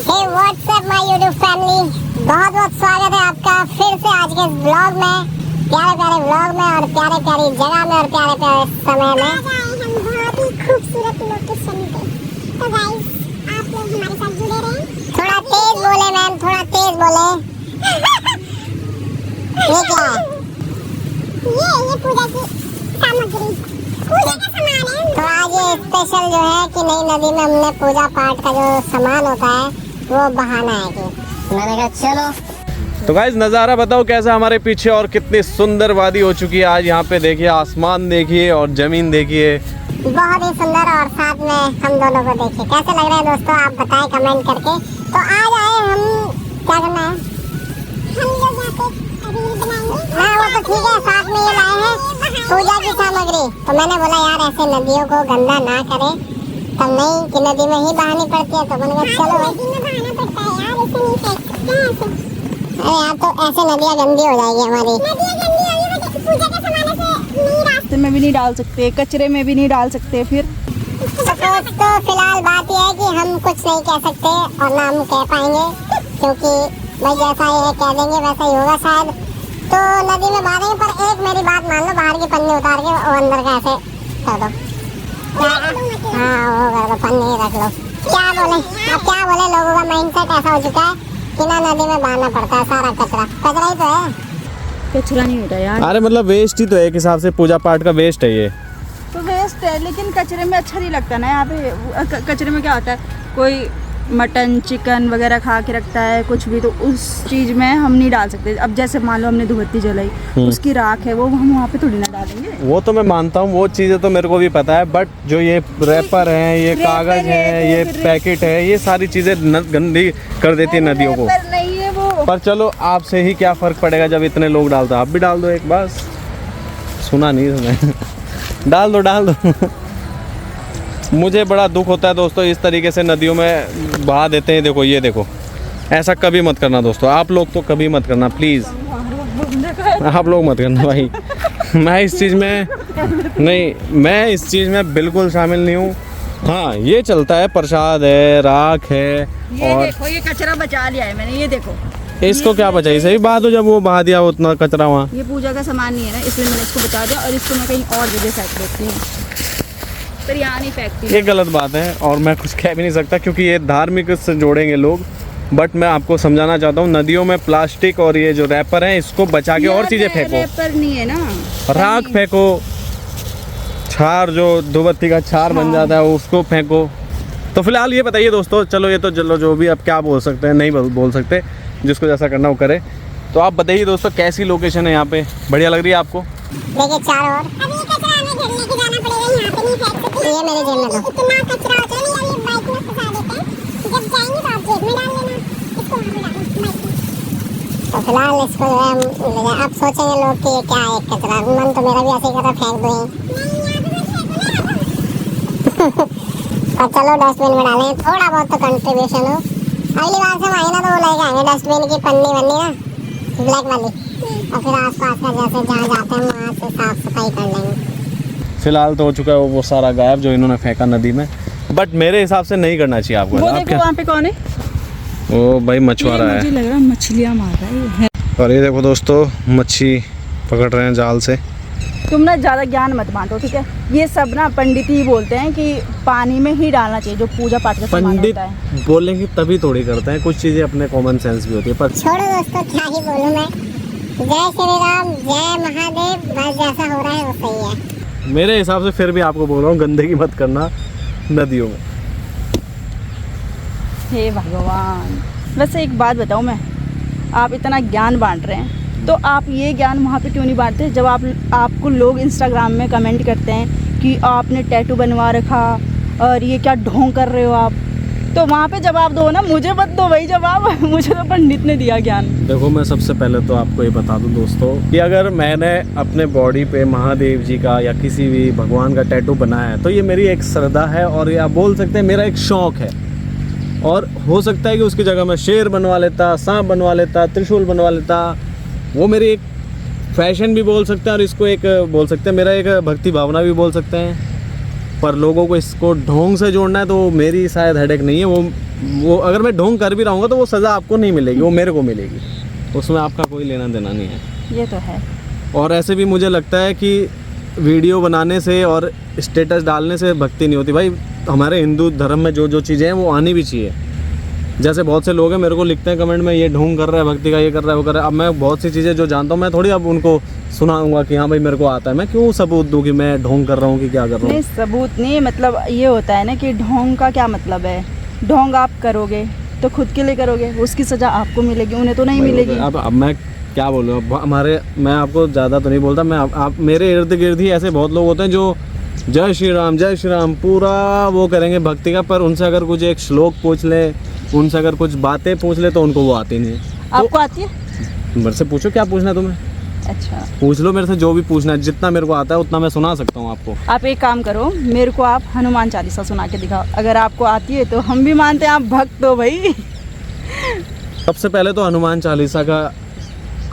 WhatsApp my YouTube family, बहुत बहुत स्वागत है आपका फिर से आज के ब्लॉग में, प्यारे प्यारे ब्लॉग में और प्यारे प्यारी जगह में और प्यारे प्यारे समय में। आज आए हम बहुत ही खूबसूरत लोकेशन पे, तो गाइस आप लोग हमारे साथ जुड़े रहें। थोड़ा तेज बोले मैम, थोड़ा तेज बोले। ये क्या है? ये पूजा की सामग्री, पूजा का सामान है। तो आज ये स्पेशल जो है कि नई नदी में हमने पूजा पाठ का जो सामान होता है वो बहाना है कि मैंने कहा चलो। तो गाइस नज़ारा बताओ कैसा हमारे पीछे और कितनी सुंदर वादी हो चुकी है आज। यहाँ पे देखिए आसमान देखिए और ज़मीन देखिए, बहुत ही सुंदर। और साथ में हम दोनों को देखिए कैसे लग रहा है दोस्तों, आप बताएं कमेंट करके। तो आज आए हम, क्या करना है हम लोग यहाँ पे रील बनाएंगे। हाँ वो तो ठीक है, साथ में ये लाए हैं पूजा की सामग्री। तो मैंने बोला यार ऐसे नदियों को गंदा ना करे, तब नहीं कि नदी में ही बहानी पड़ती है। तो मैंने कहा चलो नदी में बहाना पड़ता है यार, ऐसे नहीं फेंक सकते हैं ऐसे। अरे यार तो ऐसे नदियाँ गंदी हो जाएगी हमारी। नदियाँ गंदी होगी तो पूजा के सामान से नहीं, रास्ते में भी नहीं डाल सकते, कचरे में भी नहीं डाल सकते। फिर तो फिलहाल बात यह है कि हम कुछ नहीं कह सकते और ना हम कह पाएंगे, क्योंकि भाई जैसा ये कह देंगे वैसा ही होगा शायद। तो नदी में बहाएंगे, पर एक मेरी बात मान लो, बाहर की पन्नी उतार के और अंदर का ऐसे कर दो। हाँ वो कर दो, पन्नी रख लो। क्या बोले अब, क्या बोले, लोगों का माइंडसेट ऐसा हो चुका है कि ना नदी में बहाना पड़ता है सारा कचरा। कचरा ही तो है, कचरा नहीं होता यार। अरे मतलब वेस्ट ही तो है, एक हिसाब से पूजा पाठ का वेस्ट है ये। तो वेस्ट है, लेकिन कचरे में अच्छा नहीं लगता ना। यहाँ पे कचरे में क्या होता है, कोई मटन चिकन वगैरह खा के रखता है कुछ भी, तो उस चीज़ में हम नहीं डाल सकते। अब जैसे मान लो हमने धूपबत्ती जलाई, उसकी राख है वो हम वहाँ पे थोड़ी ना डालेंगे। वो तो मैं मानता हूँ, वो चीज़ें तो मेरे को भी पता है, बट जो ये रैपर है, ये कागज़ है, ये पैकेट है, ये सारी चीज़ें गंदी कर देती है नदियों को। नहीं है वो, पर चलो आपसे ही क्या फ़र्क पड़ेगा, जब इतने लोग डालते, आप भी डाल दो एक बार। सुना नहीं सुना डाल दो डाल दो। मुझे बड़ा दुख होता है दोस्तों, इस तरीके से नदियों में बहा देते हैं। देखो ये देखो, ऐसा कभी मत करना दोस्तों, आप लोग तो कभी मत करना प्लीज़, आप लोग मत करना भाई। मैं इस चीज़ में नहीं, मैं इस चीज़ में बिल्कुल शामिल नहीं हूँ। हाँ ये चलता है, प्रसाद है, राख है, ये और देखो ये कचरा बचा लिया है मैंने, ये देखो। इसको क्या बचाई, सही बात हो, जब वो बहा दिया उतना कचरा वहाँ। ये पूजा का सामान नहीं है ना, इसलिए मैंने इसको बचा दिया और इसको मैं कहीं और जगह फेंक देती हूँ, पर यहाँ नहीं फेंकती। ये गलत बात है और मैं कुछ कह भी नहीं सकता, क्योंकि ये धार्मिक से जोड़ेंगे लोग। बट मैं आपको समझाना चाहता हूँ, नदियों में प्लास्टिक और ये जो रैपर हैं इसको बचा के और चीज़ें फेंको। रैपर नहीं है ना, राख फेंको, छार जो धूपबत्ती का छार बन जाता है उसको फेंको। तो फिलहाल ये बताइए दोस्तों, चलो ये तो चलो जो भी, अब क्या बोल सकते हैं, नहीं बोल सकते, जिसको जैसा करना वो करे। तो आप बताइए दोस्तों कैसी लोकेशन है यहाँ पे, बढ़िया लग रही है आपको? देखिए चारों ओर ये मेरे जेब में दो। इतना कचरा होता है यार, ये बाइक में फंसा देते हैं, जब जाएंगे तो आप जेब में डाल लेना, इसको वहाँ में डालो बाइक में। तो फिलहाल इसको जो है अब सोचेंगे लोग कि ये क्या है कचरा, मन तो मेरा भी ऐसे ही कर रहा, फेंक दो और चलो डस्टबिन में डालें, थोड़ा बहुत तो कंट्रीब्यूशन हो। अगली बार से हम आए ना तो वो लेके आएंगे डस्टबिन की पन्नी वन्नी ना, ब्लैक वाली, और फिर आस पास का जैसे जहाँ जाते हैं वहाँ से साफ सफाई कर लेंगे। फिलहाल तो हो चुका है वो सारा गायब जो इन्होंने फेंका नदी में, बट मेरे हिसाब से नहीं करना चाहिए आपको। वो देखो वहाँ पे कौन है, वो भाई मछुआरा है, मुझे लग रहा है मछलियाँ मार रहा है। और ये देखो दोस्तों मच्छी पकड़ रहे हैं जाल से। तुम ना ज़्यादा ज्ञान मत बांटो, ठीक है? ये सब ना पंडित ही बोलते हैं कि पानी में ही डालना चाहिए जो पूजा पाठ का सामान पंडित होता है। बोलेंगे तभी थोड़ी करते हैं, कुछ चीज़ें अपने कॉमन सेंस भी होती है। पर छोड़ो दोस्तों, क्या ही बोलूँ मैं। जय श्री राम, जय महादेव, बस जैसा हो रहा है वो सही है। मेरे हिसाब से फिर भी आपको बोल रहा हूँ, गंदगी मत करना नदियों में। हे भगवान, वैसे एक बात बताऊँ मैं, आप इतना ज्ञान बांट रहे हैं तो आप ये ज्ञान वहाँ पे क्यों नहीं बांटते? जब आपको लोग इंस्टाग्राम में कमेंट करते हैं कि आपने टैटू बनवा रखा और ये क्या ढोंग कर रहे हो आप, तो वहाँ पे जवाब दो ना, मुझे मत दो भाई जवाब। मुझे तो पंडित ने दिया ज्ञान। देखो मैं सबसे पहले तो आपको ये बता दूं दोस्तों कि अगर मैंने अपने बॉडी पे महादेव जी का या किसी भी भगवान का टैटू बनाया है तो ये मेरी एक श्रद्धा है, और ये आप बोल सकते हैं मेरा एक शौक़ है। और हो सकता है कि उसकी जगह मैं शेर बनवा लेता, सांप बनवा लेता, त्रिशूल बनवा लेता, वो मेरी एक फैशन भी बोल सकते हैं, और इसको एक बोल सकते हैं मेरा एक भक्ति भावना भी बोल सकते हैं। पर लोगों को इसको ढोंग से जोड़ना है तो मेरी शायद हेडेक नहीं है। वो अगर मैं ढोंग कर भी रहूँगा तो वो सज़ा आपको नहीं मिलेगी, वो मेरे को मिलेगी, उसमें आपका कोई लेना देना नहीं है। ये तो है। और ऐसे भी मुझे लगता है कि वीडियो बनाने से और स्टेटस डालने से भक्ति नहीं होती भाई। हमारे हिंदू धर्म में जो जो चीज़ें हैं वो आनी भी चाहिए। जैसे बहुत से लोग हैं मेरे को लिखते हैं कमेंट में, ये ढोंग कर रहा है, भक्ति का ये कर रहा है, वो कर रहा है। अब मैं बहुत सी चीज़ें जो जानता हूँ मैं थोड़ी अब उनको सुनाऊंगा कि हाँ भाई मेरे को आता है। मैं क्यों सबूत दूँ कि मैं ढोंग कर रहा हूँ कि क्या कर रहा हूँ। नहीं, सबूत नहीं, मतलब ये होता है ना कि ढोंग का क्या मतलब है। ढोंग आप करोगे तो खुद के लिए करोगे, उसकी सज़ा आपको मिलेगी, उन्हें तो नहीं मिलेगी। अब मैं क्या बोलूँ, मैं आपको ज़्यादा तो नहीं बोलता। मैं आप मेरे इर्द गिर्द ही ऐसे बहुत लोग होते हैं जो जय श्री राम पूरा वो करेंगे भक्ति का, पर उनसे अगर कुछ एक श्लोक पूछ ले, उनसे अगर कुछ बातें पूछ ले तो उनको वो आती नहीं है। आपको आती है? मेरे से पूछो क्या पूछना है तुम्हें, अच्छा पूछ लो मेरे से जो भी पूछना है। जितना मेरे को आता है उतना मैं सुना सकता हूँ आपको। आप एक काम करो, मेरे को आप हनुमान चालीसा सुना के दिखाओ। अगर आपको आती है तो हम भी मानते हैं आप भक्त हो भाई। सबसे पहले तो हनुमान चालीसा का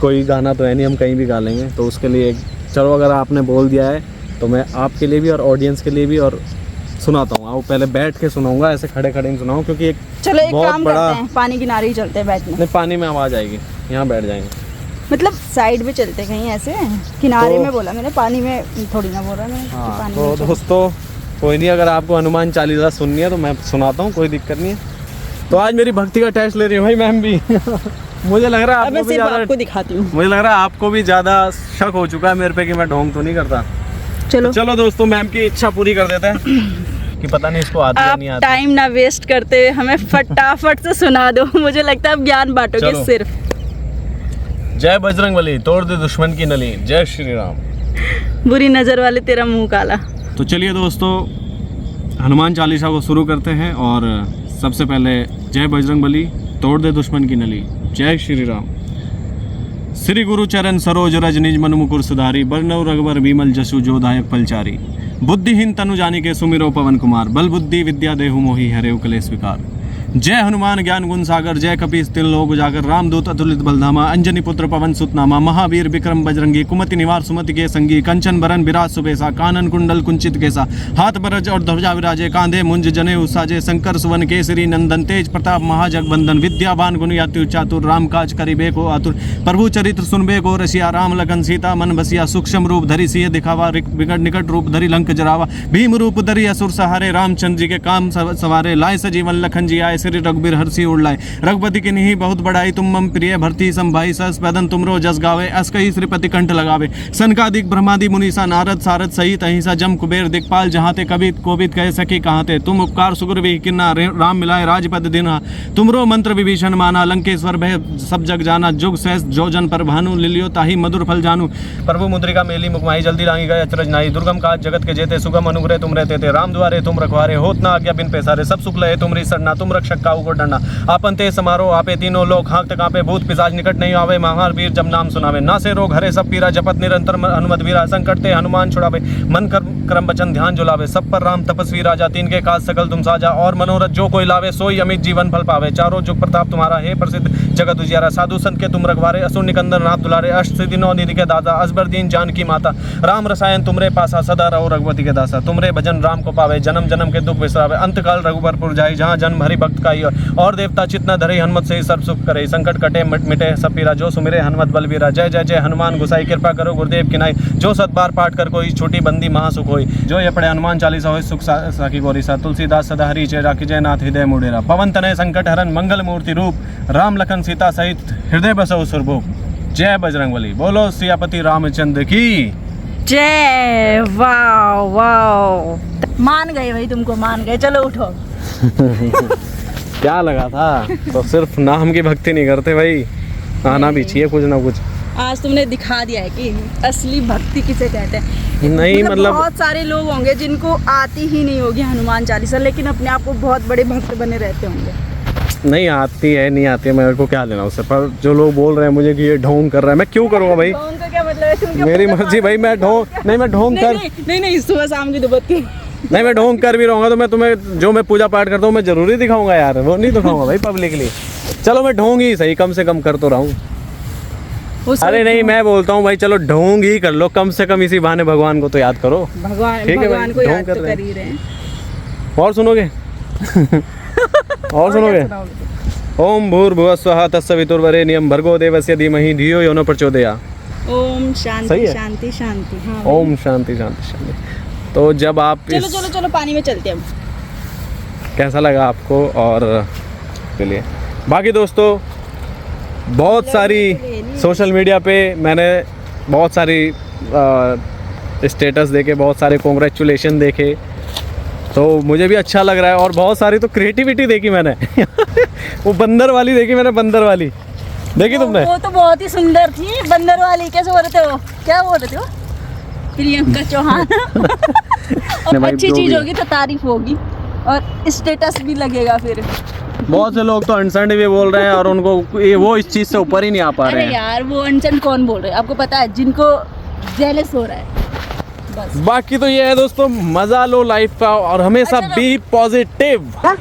कोई गाना तो है नहीं, हम कहीं भी गा लेंगे। तो उसके लिए चलो अगर आपने बोल दिया है तो मैं आपके लिए भी और ऑडियंस के लिए भी और सुनाता हूँ। आप पहले बैठ के सुनाऊंगा, ऐसे खड़े खड़े नहीं सुनाऊँ क्योंकि एक चलो एक बहुत काम बड़ा करते हैं, पानी किनारे ही चलते हैं बैठने। नहीं, पानी में आवाज़ आएगी, यहाँ बैठ जाएंगे। मतलब साइड में चलते कहीं ऐसे, किनारे तो- में बोला मैंने, पानी में थोड़ी ना बोल रहा मैं कि हाँ पानी तो में चलो। दोस्तों कोई नहीं, अगर आपको हनुमान चालीसा सुननी है तो मैं सुनाता हूँ, कोई दिक्कत नहीं है। तो आज मेरी भक्ति का टेस्ट ले रही हूँ भाई मैम भी। मुझे लग रहा है अब मैं आपको भी सिर्फ ज़्यादा, आपको दिखाती हूँ। मुझे लग रहा है आपको भी ज़्यादा शक हो चुका है मेरे पे कि मैं ढोंग तो नहीं करता। चलो चलो दोस्तों मैम की इच्छा पूरी कर देते हैं कि पता नहीं इसको आती या आप नहीं आती। टाइम ना वेस्ट करते हुए हमें फटाफट से सुना दो। मुझे लगता है आप ज्ञान बांटोगे चलो। सिर्फ। जय बजरंगबली, तोड़ दे दुश्मन की नली, जय श्री राम। बुरी नजर वाले तेरा मुंह काला। तो चलिए दोस्तों हनुमान चालीसा को शुरू करते हैं। और सबसे पहले जय बजरंगबली, तोड़ दे दुश्मन की नली, जय श्री राम। श्री गुरु चरण सरोज रज निज मन मुकुर सुधारी, बरनऊ रघुबर बीमल जसु जो दायक फलचारी। बुद्धिहीन तनु जानिके सुमिरो पवन कुमार, बल बुद्धि विद्या देहु मोहि हरेउ कलेश विकार। जय हनुमान ज्ञान गुण सागर, जय कपीस तिल लोक उजागर, रामदूत अतुलित बलधामा, अंजनी पुत्र पवन सुत नामा, महावीर विक्रम बजरंगी, कुमति निवार सुमति के संगी, कंचन बरन विराज सुबेसा, कानन कुंडल कुंचित केसा, हाथ बरज और ध्वजा विराजे, कांधे मुंज जनेऊ साजे, शंकर सुवन केसरी नंदन, तेज प्रताप महाजगबंदन, विद्यावान गुणी अति चातुर, राम काज करिबे को आतुर, प्रभु चरित्र सुनबे को रसिया, राम लखन सीता मन बसिया, सूक्ष्म रूप धरि सिय दिखावा, विकट निकट रूप धरि लंक जरावा, भीम रूप धरि असुर सहारे, रामचंद्र जी के काम सवारे, लाए सजीवन लखन जी आए, श्री रघुबीर हर्षि उड़लाए, रघुपति की नहीं बहुत बढ़ाई, तुम मम प्रिय भरती संभाई, सस पैदन तुमरो जस गावे, अस कही श्रीपति कंठ लगावे, सनकादिक ब्रह्मादि मुनीसा, नारद सारद सहित अहिंसा, जम कुबेर दिक्पाल, जहाँ ते कवित कोविद कह सके कहाँ ते, तुम उपकार सुग्रीव किन्ना, राम मिलाए राजपद दिना, तुमरो मंत्र विभीषण माना, लंकेश्वर भय सब जग जाना, जुग सहस जो जन पर भानु, लिलियो ताही मधुर फल जानू, प्रभु मुद्रिका मेली मुखमाई, जल्दी लांगी गए अचरज नाई, दुर्गम काज जगत के जेते, सुगम अनुग्रह तुम रहते थे, राम द्वारे तुम रखवारे, होत ना आज्ञा बिन पैसारे, सब सुख लहे तुमरी सरना, तुम रक्षक काहू को डरना, आपन ते समारो आपे तीनों लोग, हाँकते कांपे भूत पिशाच निकट नहीं आवे, महार वीर जब नाम सुनावे, ना से रोग हरे सब पीरा, जपत निरंतर हनुमत वीरा, संकट ते हनुमान छुड़ावे, मन कर्म वचन ध्यान जुलावे, सब पर राम तपस्वी राजा, तीन के काज सकल तुम साजा, और मनोरथ जो कोई लावे सोई अमित जीवन फल पावे, चारों जुग प्रताप तुम्हारा है प्रसिद्ध जगत उजियारा, साधु संत के तुम रखवारे, असुर निकंदन नाथ दुलारे, अष्ट सिद्धि नौ निधि के दाता, असबर दीन जानकी माता, राम रसायन तुमरे पासा, सदा रहो रघुपति के दासा, तुमरे भजन राम को पावे, जन्म जन्म के दुख बिसरावे, अंतकाल रघुबरपुर जाई, जहाँ जन्म हरि भक्त का और देवता चितना धरे, हनुमत से ही सर्व सुख करे, संकट कटे मिटे सब पीरा, जो सुमिरे हनुमत बलबीरा, जय जय जय हनुमान गोसाई, कृपा करो गुरुदेव की नाई, जो सत बार पाठ कर कोई छोटी बंदी महासुख होई, जो ये पढ़े हनुमान चालीसा होई, सुख साकी गौरी सा, तुलसीदास सदा हरि चेरा की, जय नाथ हृदय मुडेरा, पवन तनय संकट हरन मंगल मूर्ति रूप, राम लखन सीता सहित हृदय बसो सुरभूप, जय बजरंगबली, बोलो सियापति रामचंद्र की जय। वाओ वाओ, मान गए भाई, तुमको मान गए। चलो उठो। क्या लगा था, तो सिर्फ नाम की भक्ति नहीं करते भाई, आना भी चाहिए कुछ ना कुछ। आज तुमने दिखा दिया है कि असली भक्ति किसे कहते हैं। नहीं मतलब बहुत सारे लोग होंगे जिनको आती ही नहीं होगी हनुमान चालीसा, लेकिन अपने आप को बहुत बड़े भक्त बने रहते होंगे। नहीं आती है नहीं आती है, मेरे को क्या लेना उससे, पर जो लोग बोल रहे हैं मुझे कि ये ढोंग कर रहा है, मैं क्यों करूँगा भाई, ढोंग का क्या मतलब है? तुम क्या मेरी पूजा मर्जी पाठ भाई, मैं ढोंग नहीं, मैं ढोंग कर नहीं सुबह शाम की दुबत्ती। नहीं, मैं ढोंग कर भी रहूँगा तो मैं तुम्हें जो मैं पूजा पाठ करता हूँ मैं जरूरी दिखाऊंगा यार, वो नहीं दिखाऊंगा भाई पब्लिकली। चलो मैं ढोंग ही सही, कम से कम कर तो रहा हूँ। वो सब अरे नहीं, मैं बोलता हूँ भाई चलो ढोंग ही कर लो, कम से कम इसी बहाने भगवान को तो याद करो। भगवान ठीक है भाई, भगवान को ढोंग याद कर तो रहे कर ही रहे हैं। और सुनोगे? और सुनोगे? ओम भूर्भुवः स्वः तत्सवितुर्वरेण्यं भर्गो देवस्य धीमहि धियो यो न प्रचोदयात्। ओम सही शांति है? शांति शांति। हाँ भाई। ओम शांति शांति शांति। तो जब आप चलो चलो चलो पानी में चलते हैं। कैसा लगा आपको और के लिए बाकी दोस्तों, बहुत सारी सोशल मीडिया पे मैंने बहुत सारी स्टेटस देखे, बहुत सारे कॉन्ग्रेचुलेशन देखे, तो मुझे भी अच्छा लग रहा है। और बहुत सारी तो क्रिएटिविटी देखी मैंने वो बंदर वाली देखी मैंने, बंदर वाली देखी तुमने? वो तो बहुत ही सुंदर थी बंदर वाली। कैसे बोल रहे थे वो, क्या बोल रहे थे वो? प्रियंका चौहान। और भाई, अच्छी जो चीज भी होगी तो तारीफ होगी और स्टेटस भी लगेगा फिर। बहुत से लोग तो अनसंड भी बोल रहे हैं और उनको वो इस चीज़ से ऊपर ही नहीं आ पा रहे अरे हैं। यार वो अनचन कौन बोल रहे हैं, आपको पता है? जिनको जेलस हो रहा है बस। बाकी तो ये है दोस्तों, मजा लो लाइफ का और हमेशा अच्छा, बी पॉजिटिव। मैं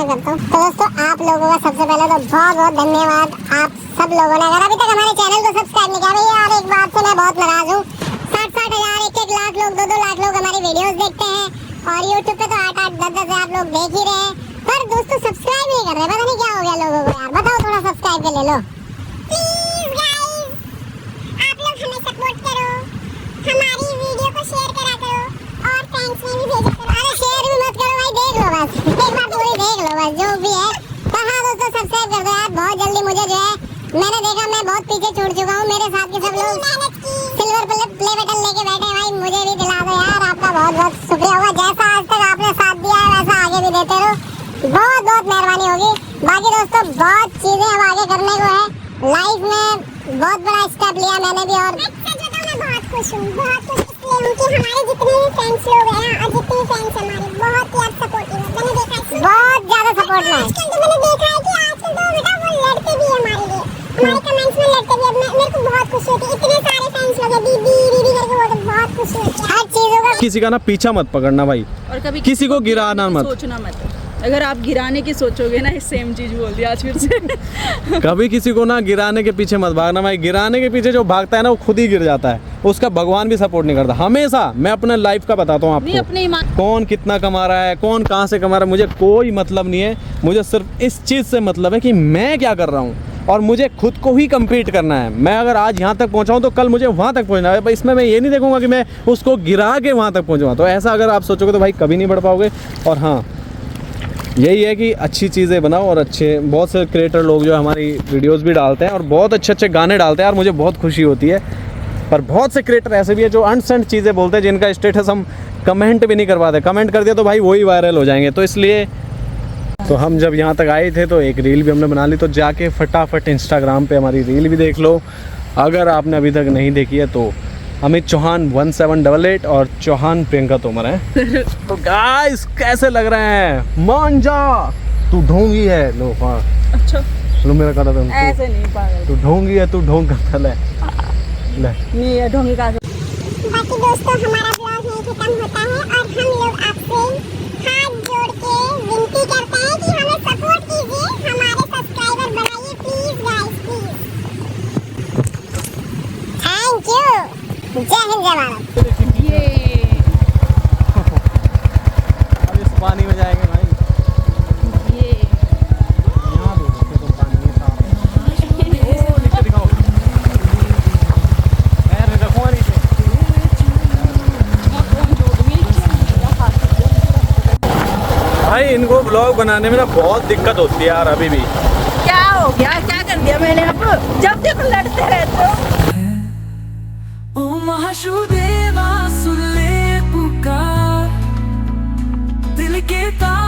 करता हूँ। तो दोस्तों आप लोगों का सबसे पहले तो बहुत बहुत धन्यवाद। आप सब लोगों ने अगर अभी तक हमारे चैनल को सब्सक्राइब नहीं किया भैया, और एक बात से मैं बहुत नाराज हूँ। 60-60 हजार 1-1 लाख लोग 2-2 लाख लोग हमारी वीडियोस देखते हैं और यूट्यूब पे तो 8-8 10-10 हजार लोग देख ही रहे हैं, पर दोस्तों सब्सक्राइब नहीं कर रहे। पता नहीं क्या हो गया लोगों को यार, बताओ थोड़ा सब्सक्राइब कर ले लो प्लीज गाइस। आप लोग हमें सपोर्ट करो, हमारी वीडियो को शेयर करा करो और फ्रेंड्स में भी भेजा करो। अरे शेयर भी मत करो भाई, देख लो बस, एक बार पूरी देख लो बस, जो भी है। तो हाँ दोस्तों सब्सक्राइब कर दो यार, बहुत जल्दी मुझे जो है, मैंने देखा मैं बहुत पीछे छूट चुका हूँ। मेरे साथ के सब लोग सिल्वर प्ले बटन लेके बैठे हैं भाई, मुझे भी दिला दो यार। आपका बहुत बहुत शुक्रिया होगा, जैसा आज तक आपने साथ दिया है वैसा आगे भी देते रहो, बहुत बहुत मेहरबानी होगी। बाकी दोस्तों बहुत चीजें अब आगे करने को है लाइफ में, बहुत बड़ा स्टेप लिया मैंने भी। और मैं बहुत खुश हूँ, बहुत खुश इसलिए हूँ कि हमारे जितने भी फ्रेंड्स लोग हैं ना, और जितने भी फ्रेंड्स हमारे बहुत ही सपोर्टिव है। मैंने देखा है बहुत ज्यादा सपोर्ट में। आजकल तो मैंने देखा है कि आजकल तो बेटा वो लड़ते भी है हमारे लिए, हमारे कमेंट्स में लड़ते भी है। मेरे को बहुत खुशी होती है, इतने सारे फ्रेंड्स लोग हैं, दीदी दीदी करके बोलते, बहुत खुशी होती है हर चीजों का। किसी का ना पीछा मत पकड़ना भाई, और कभी किसी को गिराना मत। सोचना मत। अगर आप गिराने की सोचोगे ना, सेम चीज बोल दिया आज फिर से। कभी किसी को ना गिराने के पीछे मत भागना भाई, गिराने के पीछे जो भागता है ना वो खुद ही गिर जाता है, उसका भगवान भी सपोर्ट नहीं करता। हमेशा मैं अपने लाइफ का बताता हूँ नहीं, आपको, अपने ईमान। कौन कितना कमा रहा है, कौन कहाँ से कमा रहा है, मुझे कोई मतलब नहीं है। मुझे सिर्फ इस चीज़ से मतलब है कि मैं क्या कर रहा हूँ और मुझे खुद को ही कम्पीट करना है। मैं अगर आज यहाँ तक पहुँचा हूँ तो कल मुझे वहाँ तक पहुँचना है। इसमें मैं ये नहीं देखूँगा कि मैं उसको गिरा के वहाँ तक पहुँचूँगा। तो ऐसा अगर आप सोचोगे तो भाई कभी नहीं बढ़ पाओगे। और हाँ, यही है कि अच्छी चीज़ें बनाओ और अच्छे, बहुत से क्रिएटर लोग जो हमारी वीडियोस भी डालते हैं और बहुत अच्छे अच्छे गाने डालते हैं यार, मुझे बहुत खुशी होती है। पर बहुत से क्रिएटर ऐसे भी है जो अनसेंट चीज़ें बोलते हैं, जिनका स्टेटस हम कमेंट भी नहीं करवाते। कमेंट कर दिया तो भाई वही वायरल हो जाएंगे। तो इसलिए तो हम जब यहाँ तक आए थे तो एक रील भी हमने बना ली, तो जाके फटाफट इंस्टाग्राम पे हमारी रील भी देख लो अगर आपने अभी तक नहीं देखी है। तो अमित चौहान 1788 और चौहान प्रियंका तोमर है। तो गाइस कैसे लग रहे हैं? मान जा तू ढोंगी है। लो हाँ, अच्छा लो मेरा कहा था ऐसे नहीं पागल, तू ढोंगी है, तू ढोंग करता ले नहीं ये ढोंगी का। बाकी दोस्तों हमारा ब्लॉग यहीं खत्म होता है और हम लोग आपसे हाथ जोड़ के विनती करते हैं कि हमें सपोर्ट कीजिए, हमारे सब्सक्राइबर बढ़ाइए please guys please. Thank you. जय हिंद जय भारत। ये अब इस पानी में जाएंगे भाई। ये यहाँ दो रखे तो पानी में साफ। ओ नीचे दिखाओ, पैर रखो नीचे। भाई इनको ब्लॉग बनाने में ना बहुत दिक्कत होती है यार अभी भी। क्या हो गया, क्या कर दिया मैंने? अब जब देखो लड़ते रहते हो। ओ महाशुदेवा सुन ले पुकार, दिल के तार